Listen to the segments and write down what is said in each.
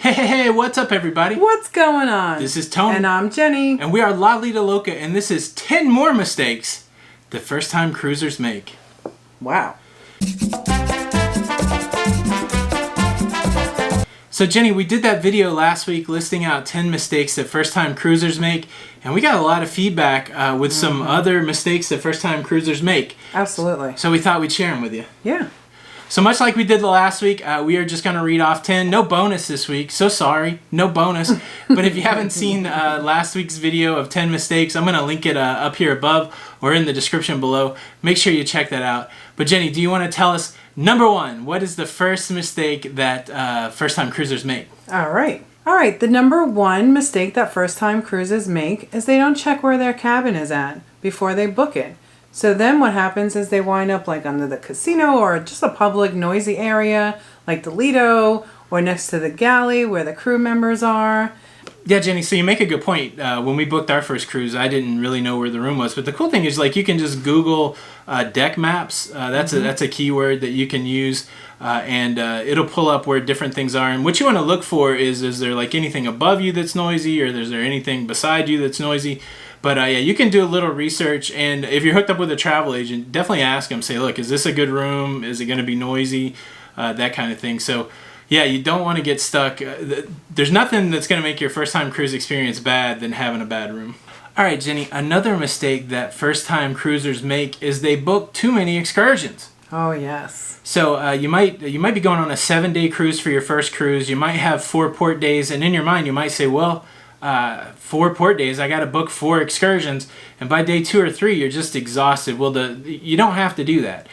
Hey, what's up, everybody? What's going on? This is Tony. And I'm Jenny. And we are Lido Loca, and this is 10 more mistakes the first-time cruisers make. Wow. So, Jenny, we did that video last week listing out 10 mistakes that first-time cruisers make, and we got a lot of feedback with some other mistakes that first-time cruisers make. Absolutely. So we thought we'd share them with you. Yeah. So much like we did the last week, we are just going to read off 10. No bonus this week. So sorry. No bonus. But if you haven't seen last week's video of 10 mistakes, I'm going to link it up here above or in the description below. Make sure you check that out. But Jenny, do you want to tell us, number one, what is the first mistake that first-time cruisers make? All right. The number one mistake that first-time cruisers make is they don't check where their cabin is at before they book it. So then what happens is they wind up like under the casino or just a public noisy area like the Lido or next to the galley where the crew members are. Yeah, Jenny, so you make a good point. When we booked our first cruise, I didn't really know where the room was. But the cool thing is, like, you can just Google deck maps. That's a keyword that you can use, and it'll pull up where different things are. And what you want to look for is there like anything above you that's noisy, or is there anything beside you that's noisy? But yeah, you can do a little research, and if you're hooked up with a travel agent, definitely ask them. Say, look, is this a good room? Is it going to be noisy? That kind of thing. So yeah, you don't want to get stuck. There's nothing that's going to make your first-time cruise experience bad than having a bad room. All right, Jenny, another mistake that first-time cruisers make is they book too many excursions. Oh, yes. So you might be going on a 7-day cruise for your first cruise. You might have 4 port days, and in your mind you might say, well, 4 port days, I got to book 4 excursions, and by day 2 or 3 you're just exhausted. Well, you don't have to do that.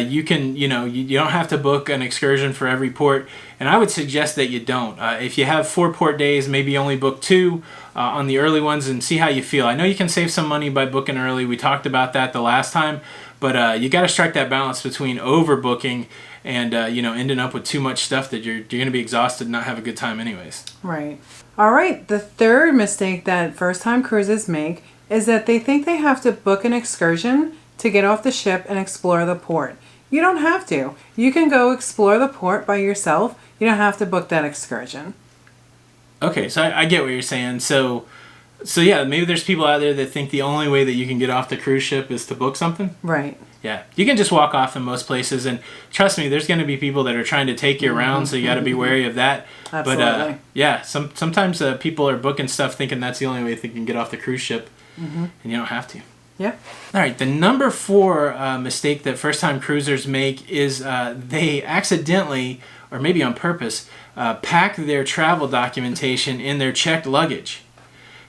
You don't have to book an excursion for every port, and I would suggest that you don't. If you have 4 port days, maybe only book 2 on the early ones and see how you feel. I know you can save some money by booking early. We talked about that the last time, but you got to strike that balance between overbooking and ending up with too much stuff that you're going to be exhausted and not have a good time anyways. Right. All right. The third mistake that first-time cruisers make is that they think they have to book an excursion to get off the ship and explore the port. You don't have to. You can go explore the port by yourself. You don't have to book that excursion. Okay, so I get what you're saying. So yeah, maybe there's people out there that think the only way that you can get off the cruise ship is to book something. Right. Yeah, you can just walk off in most places, and trust me, there's going to be people that are trying to take you around, so you got to be wary of that. Absolutely. But yeah, sometimes people are booking stuff thinking that's the only way they can get off the cruise ship, and you don't have to. Yeah. All right, the number 4 mistake that first-time cruisers make is they accidentally, or maybe on purpose, pack their travel documentation in their checked luggage.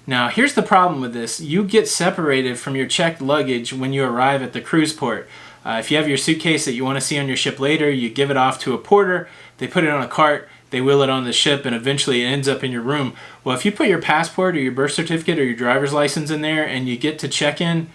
Now, here's the problem with this. You get separated from your checked luggage when you arrive at the cruise port. If you have your suitcase that you want to see on your ship later, you give it off to a porter, they put it on a cart, they wheel it on the ship, and eventually it ends up in your room. Well, if you put your passport or your birth certificate or your driver's license in there and you get to check in,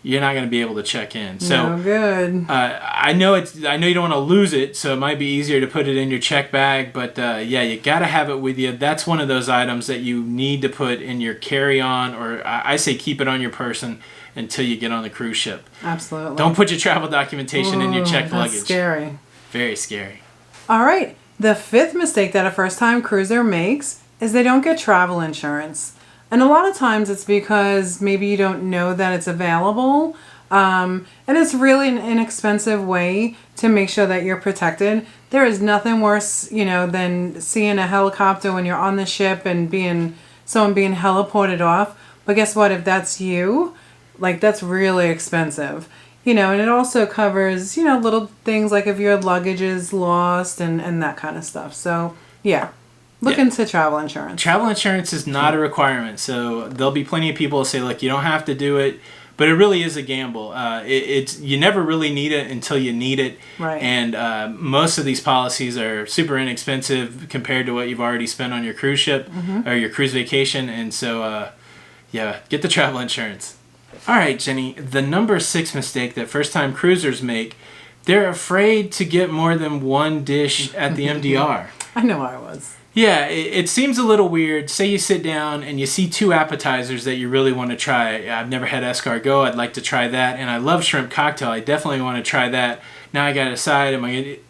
you're not going to be able to check in. So no good. I know you don't want to lose it, so it might be easier to put it in your check bag. But yeah, you got to have it with you. That's one of those items that you need to put in your carry-on, or I say keep it on your person until you get on the cruise ship. Absolutely. Don't put your travel documentation in your checked luggage. That's scary. Very scary. All right. The 5th mistake that a first-time cruiser makes is they don't get travel insurance. And a lot of times it's because maybe you don't know that it's available. And it's really an inexpensive way to make sure that you're protected. There is nothing worse, than seeing a helicopter when you're on the ship and someone being heliported off. But guess what? If that's you, that's really expensive. And it also covers, little things like if your luggage is lost and that kind of stuff. So, yeah. Look into travel insurance. Travel insurance is not a requirement, so there'll be plenty of people who say, look, you don't have to do it, but it really is a gamble. You never really need it until you need it, right? And most of these policies are super inexpensive compared to what you've already spent on your cruise ship or your cruise vacation, and so, yeah, get the travel insurance. All right, Jenny, the number 6 mistake that first-time cruisers make, they're afraid to get more than one dish at the MDR. I know I was. Yeah, it seems a little weird. Say you sit down and you see 2 appetizers that you really want to try. I've never had escargot. I'd like to try that. And I love shrimp cocktail. I definitely want to try that. Now I got to decide.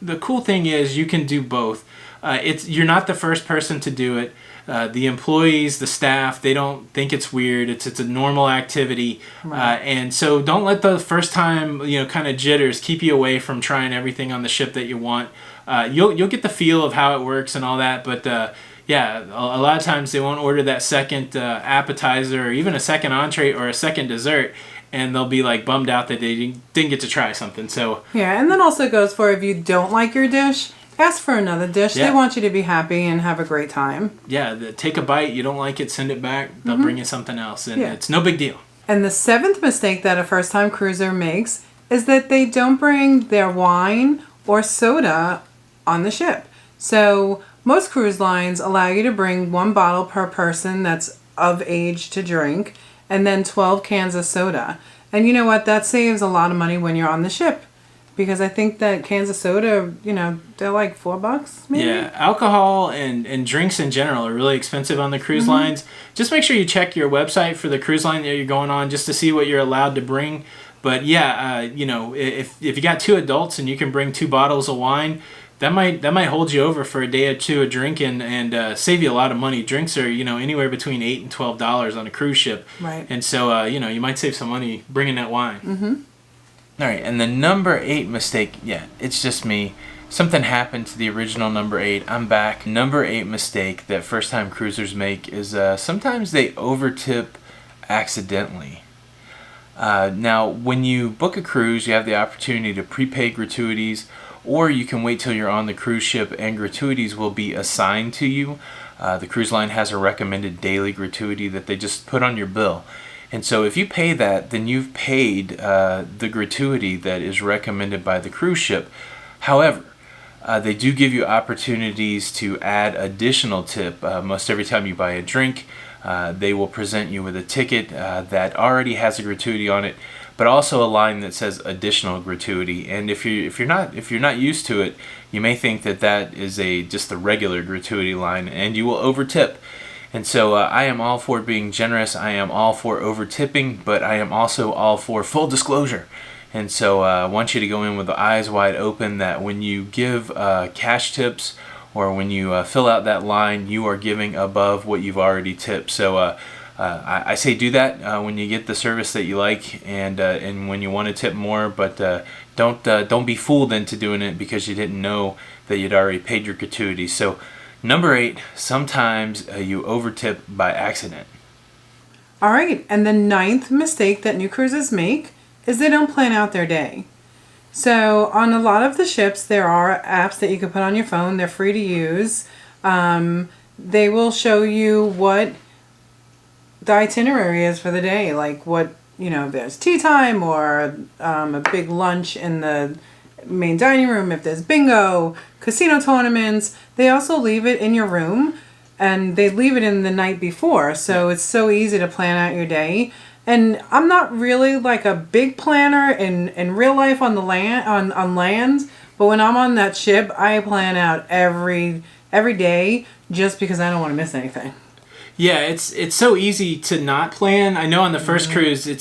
The cool thing is you can do both. you're not the first person to do it. The employees, the staff, they don't think it's weird. It's a normal activity, Right. and so don't let the first time kind of jitters keep you away from trying everything on the ship that you want. You'll get the feel of how it works and all that, but yeah, a lot of times they won't order that second appetizer or even a second entree or a second dessert, and they'll be like bummed out that they didn't get to try something. So Yeah, and then also goes for if you don't like your dish, ask for another dish. Yeah. They want you to be happy and have a great time. yeah, take a bite. You don't like it, send it back. They'll bring you something else, and Yeah. it's no big deal. And the seventh mistake that a first-time cruiser makes is that they don't bring their wine or soda on the ship. So most cruise lines allow you to bring 1 bottle per person that's of age to drink, and then 12 cans of soda. And you know what? That saves a lot of money when you're on the ship. Because I think that cans of soda, they're like $4 maybe? Yeah, alcohol and drinks in general are really expensive on the cruise lines. Just make sure you check your website for the cruise line that you're going on just to see what you're allowed to bring. But yeah, if you got 2 adults and you can bring 2 bottles of wine, that might hold you over for a day or two of drinking and save you a lot of money. Drinks are anywhere between $8 and $12 on a cruise ship, Right. and so you might save some money bringing that wine. Mm-hmm. All right, and the number 8 mistake, yeah, it's just me. Something happened to the original number 8. I'm back. Number 8 mistake that first-time cruisers make is sometimes they overtip accidentally. Now, when you book a cruise, you have the opportunity to prepay gratuities, or you can wait till you're on the cruise ship and gratuities will be assigned to you. The cruise line has a recommended daily gratuity that they just put on your bill. And so if you pay that, then you've paid the gratuity that is recommended by the cruise ship. However, they do give you opportunities to add additional tip. Most every time you buy a drink, they will present you with a ticket that already has a gratuity on it, but also a line that says additional gratuity. And if you're not used to it, you may think that is just the regular gratuity line, and you will overtip. And so I am all for being generous. I am all for over-tipping, but I am also all for full disclosure. And so I want you to go in with the eyes wide open that when you give cash tips or when you fill out that line, you are giving above what you've already tipped. So I say do that when you get the service that you like and when you want to tip more, but don't be fooled into doing it because you didn't know that you'd already paid your gratuity. So number 8, sometimes you overtip by accident. All right, and the 9th mistake that new cruisers make is they don't plan out their day. So on a lot of the ships, there are apps that you can put on your phone. They're free to use. They will show you what the itinerary is for the day, like what, if there's tea time or a big lunch in the main dining room, if there's bingo, casino tournaments. They also leave it in your room, and they leave it in the night before, so it's so easy to plan out your day. And I'm not really like a big planner in real life on the land on land, but when I'm on that ship, I plan out every day just because I don't want to miss anything. Yeah, it's so easy to not plan. I know on the first cruise, you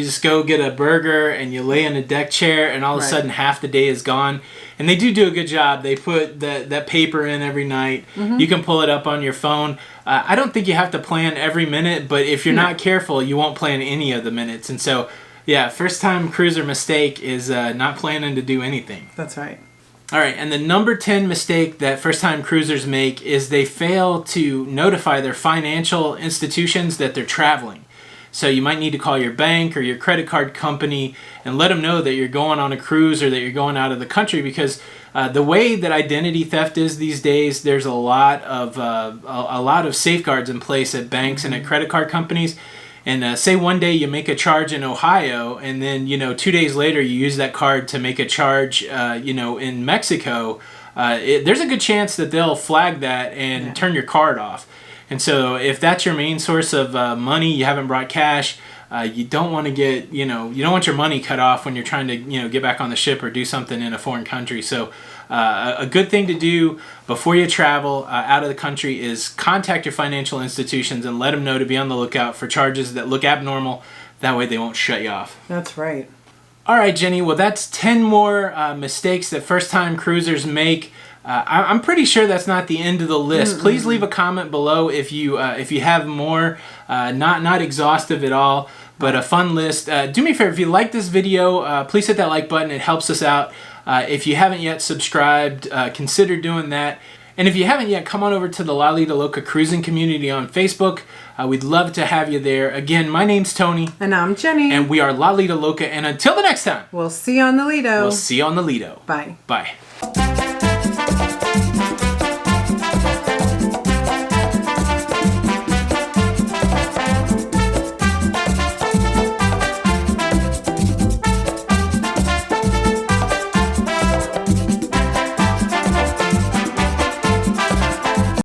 just go get a burger and you lay in a deck chair, and all of a sudden half the day is gone. And they do a good job. They put that paper in every night. You can pull it up on your phone. I don't think you have to plan every minute, but if you're not careful, you won't plan any of the minutes. And so, yeah, first time cruiser mistake is not planning to do anything. That's right. All right, and the number 10 mistake that first-time cruisers make is they fail to notify their financial institutions that they're traveling. So you might need to call your bank or your credit card company and let them know that you're going on a cruise or that you're going out of the country, because the way that identity theft is these days, there's a lot of safeguards in place at banks and at credit card companies. And say one day you make a charge in Ohio, and then 2 days later you use that card to make a charge in Mexico. There's a good chance that they'll flag that and turn your card off. And so if that's your main source of money, you haven't brought cash, you don't want to get you don't want your money cut off when you're trying to get back on the ship or do something in a foreign country. So a good thing to do before you travel out of the country is contact your financial institutions and let them know to be on the lookout for charges that look abnormal. That way they won't shut you off. That's right. All right, Jenny. Well, that's 10 more mistakes that first-time cruisers make. I'm pretty sure that's not the end of the list. Please leave a comment below if you have more. Not exhaustive at all, but a fun list. Do me a favor, if you like this video, please hit that like button. It helps us out. If you haven't yet subscribed, consider doing that. And if you haven't yet, come on over to the Lido Loca cruising community on Facebook. We'd love to have you there. Again, my name's Tony. And I'm Jenny. And we are Lido Loca. And until the next time, we'll see you on the Lido. We'll see you on the Lido. Bye. Bye.